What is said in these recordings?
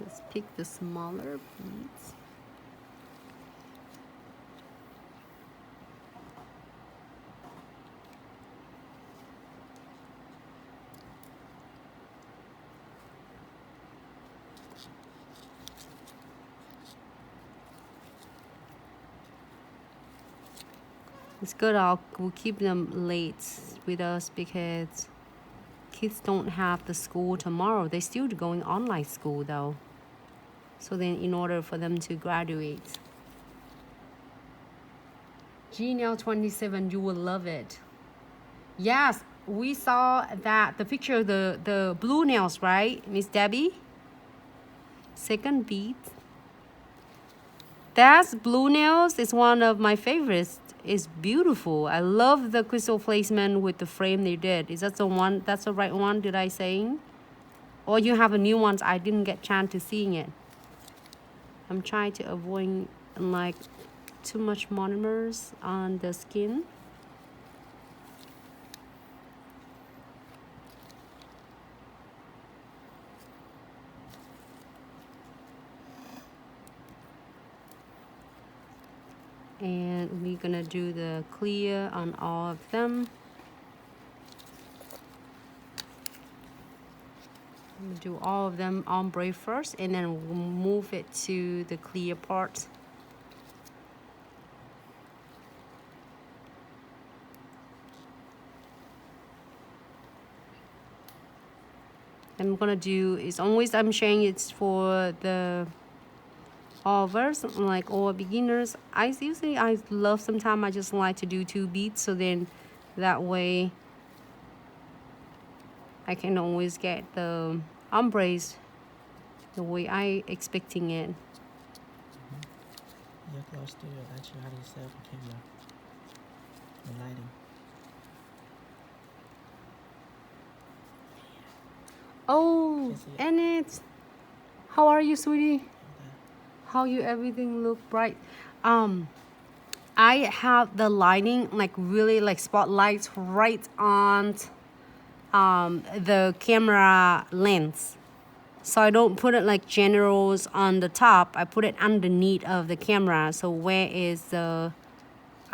Just pick the smaller beads. It's good. We'll keep them late with us because kids don't have the school tomorrow. They're still going online school though. So then in order for them to graduate. Gmail 27, you will love it. Yes, we saw that the picture of the blue nails, right, Miss Debbie? Second bead. That's blue nails is one of my favorites. It's beautiful. I love the crystal placement with the frame they did. Is that the one? That's the right one, did I say? Or you have a new one? I didn't get chance to seeing it. I'm trying to avoid like too much monomers on the skin. And we're gonna do the clear on all of them. We'll do all of them ombre first, and then we'll move it to the clear part. I'm gonna do is always I'm sharing it's for the overs, like all beginners. I love sometimes I just like to do 2 beads, so then that way I can always get the ombres the way I expecting it. Your Glow Studio got you how to set up a camera and lighting. Oh, and it's how are you, sweetie? How you everything look bright. I have the lighting like really like spotlights right on the camera lens, so I don't put it like generals on the top. I put it underneath of the camera. So where is the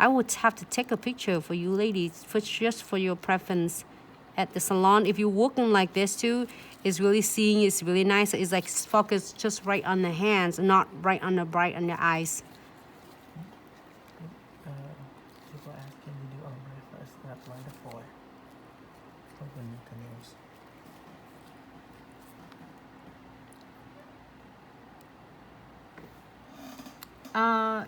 I would have to take a picture for you ladies for just for your preference at the salon. If you're working like this too, it's really seeing, it's really nice. It's like focused just right on the hands, not right on the bright on the eyes. People ask, can you do ombre first and apply the foil underneath the nails?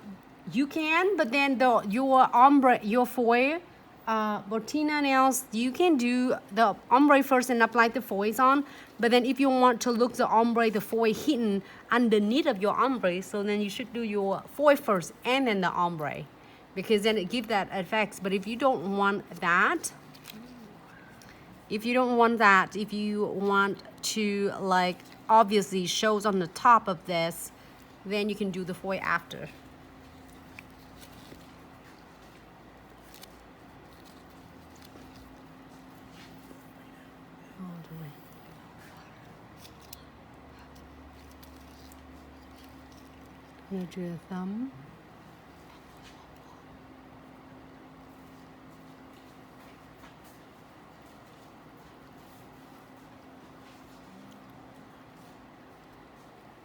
You can, but then your ombre, your foil, Botina nails, you can do the ombre first and apply the foils on. But then if you want to look the ombre, the foil hidden underneath of your ombre, so then you should do your foil first and then the ombre, because then it gives that effects. But if you don't want that, if you want to like obviously shows on the top of this, then you can do the foil after. I'm gonna do a thumb.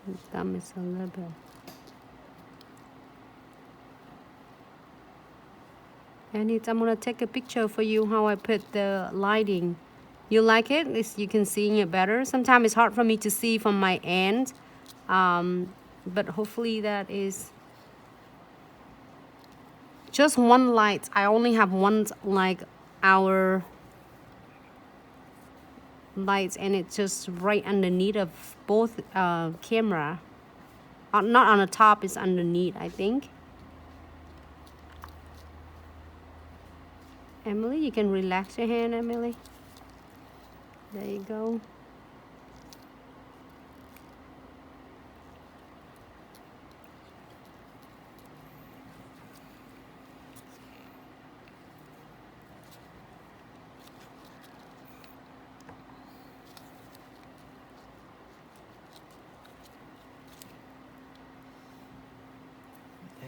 The thumb is a little bit. And I'm gonna take a picture for you how I put the lighting. You like it? You can see it better. Sometimes it's hard for me to see from my end, but hopefully that is just one light. I only have one like our lights, and it's just right underneath of both camera. Not on the top, it's underneath, I think. Emily, you can relax your hand, Emily. There you go.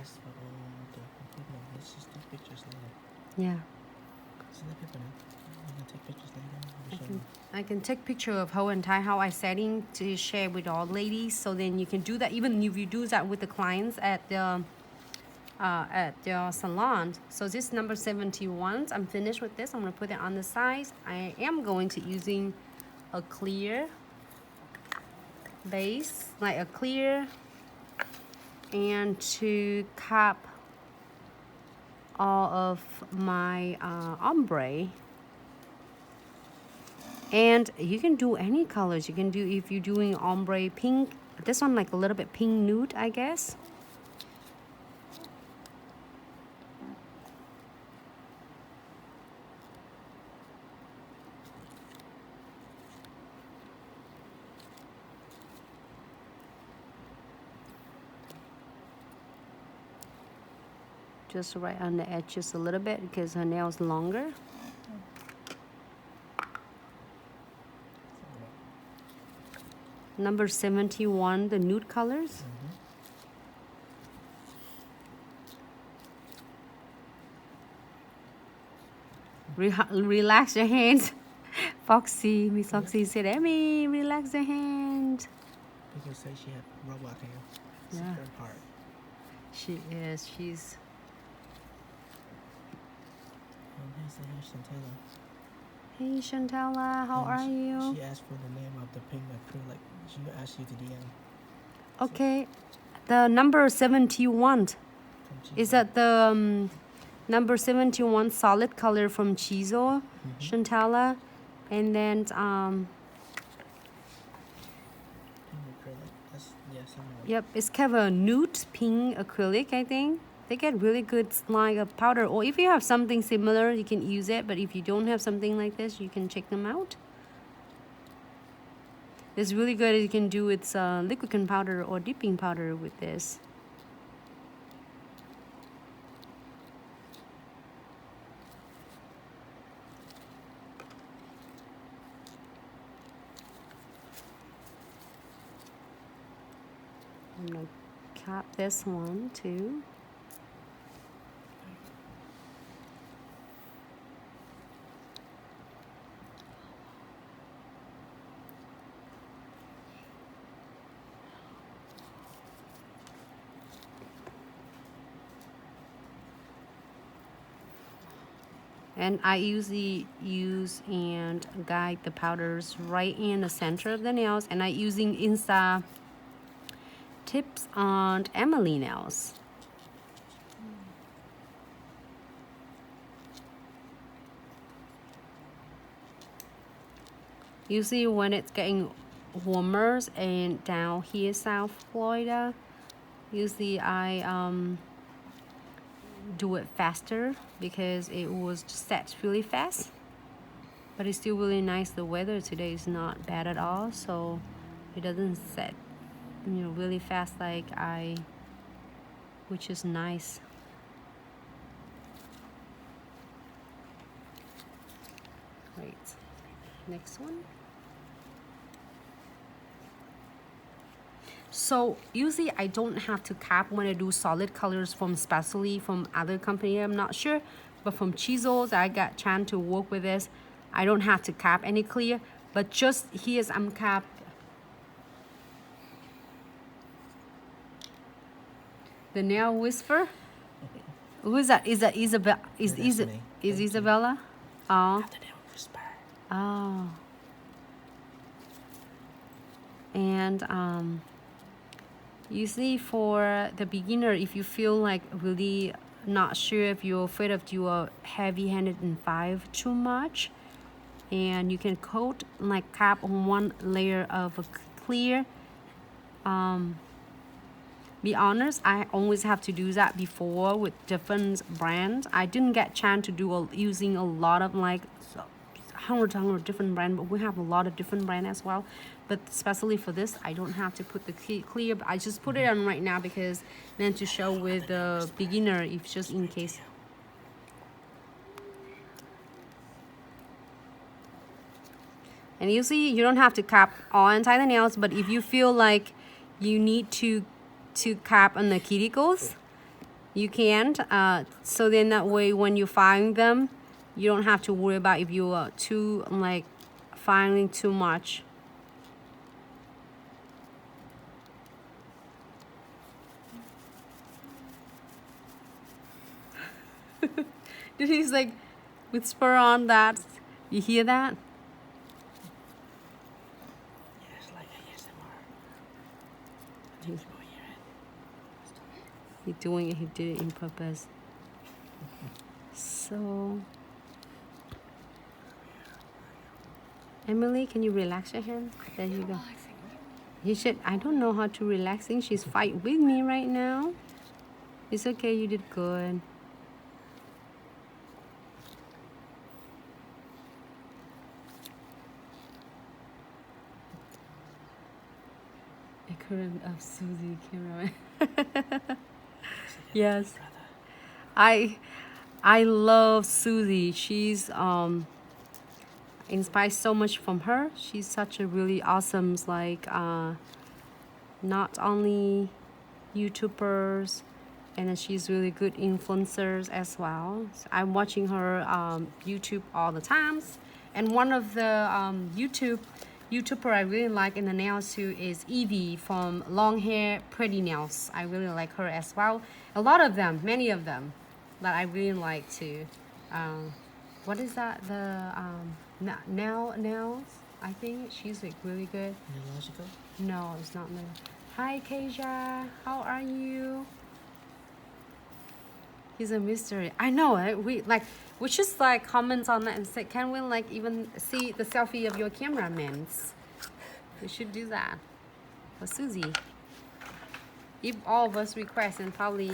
this for the equipment. Let's just take pictures later. Yeah. So let people know. We can take pictures later. I can take picture of how and tie how I setting to share with all ladies. So then you can do that even if you do that with the clients at the salon. So this number 71. I'm finished with this. I'm gonna put it on the sides. I am going to using a clear base, like a clear, and to cap all of my ombre. And you can do any colors. You can do, if you're doing ombre pink, this one like a little bit pink nude, I guess. Just right on the edge just a little bit because her nail's longer. Number 71, the nude colors. Relax your hands. Foxy, Miss Foxy said, Emmy, relax your hand. People say she had robot hair. It's Yeah. very hard. She is. She's. Here's the hair, Shantella. Hey, Shantella, how are you? She asked for the name of the pink acrylic. She asked you to DM. Okay, the number 71. Is that the number 71 solid color from Chizo, Shantella, and then Pink acrylic. That's, yes, I know. yep, it's kind of a nude pink acrylic. I think they get really good like a powder. Or if you have something similar, you can use it. But if you don't have something like this, you can check them out. It's really good. You can do with liquid powder or dipping powder with this. I'm gonna cap this one too. And I usually use and guide the powders right in the center of the nails. And I using Insta tips on Emily nails. Usually when it's getting warmer and down here South Florida, usually I do it faster because it was set really fast, but it's still really nice. The weather today is not bad at all, so it doesn't set, you know, really fast like which is nice. Great. Next one. So usually I don't have to cap when I do solid colors from, especially from other company, I'm not sure, but from Chizo's I got chance to work with this. I don't have to cap any clear, but just here's I'm cap. The nail whisper. Who is that? Is that Isabel? Is Isabella? Oh. The nail whisper. Oh. And usually for the beginner, if you feel like really not sure if you're afraid of do a heavy-handed and 5 too much, and you can coat like cap on one layer of a clear. Be honest, I always have to do that before with different brands. I didn't get chance to do using a lot of like hundred different brands, but we have a lot of different brands as well. But especially for this, I don't have to put the clear, but I just put it on right now because then to show with the beginner, if just in case. And usually you don't have to cap all inside the nails, but if you feel like you need to cap on the cuticles, You can't. So then that way, when you find them, you don't have to worry about if you are too like finding too much. Did he's like whisper on that? You hear that? Yeah, it's like ASMR. I think people hear it. He doing it. He did it in purpose. So, Emily, can you relax your hand? There you go. You should. I don't know how to relaxing. She's fight with me right now. It's okay. You did good. Acrylic of Susie cameraman. Yes. I love Susie. She's inspired so much from her. She's such a really awesome like not only YouTubers, and then she's really good influencers as well. So I'm watching her YouTube all the times. And one of the YouTuber I really like in the nails too is Evie from Long Hair Pretty Nails. I really like her as well. A lot of them, many of them, that I really like too. What is that? The nails? I think she's like really good. Neurological? No, it's not me. Hi, Keisha. How are you? He's a mystery. I know it. We just like comment on that and say, can we like even see the selfie of your cameraman? We should do that for Susie. If all of us request, and probably.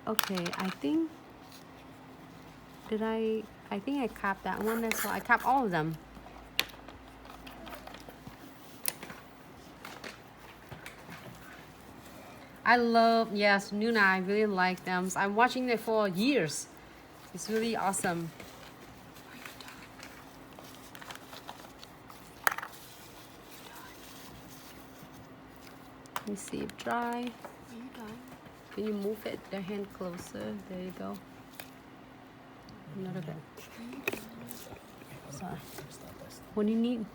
Okay, I think. I think I capped that one as well. I capped all of them. I love, yes, Nuna, I really like them. I'm watching it for years. It's really awesome. Let me see it dry. Are you done? Can you move it, the hand closer? There you go. Another bit. Sorry. What do you need?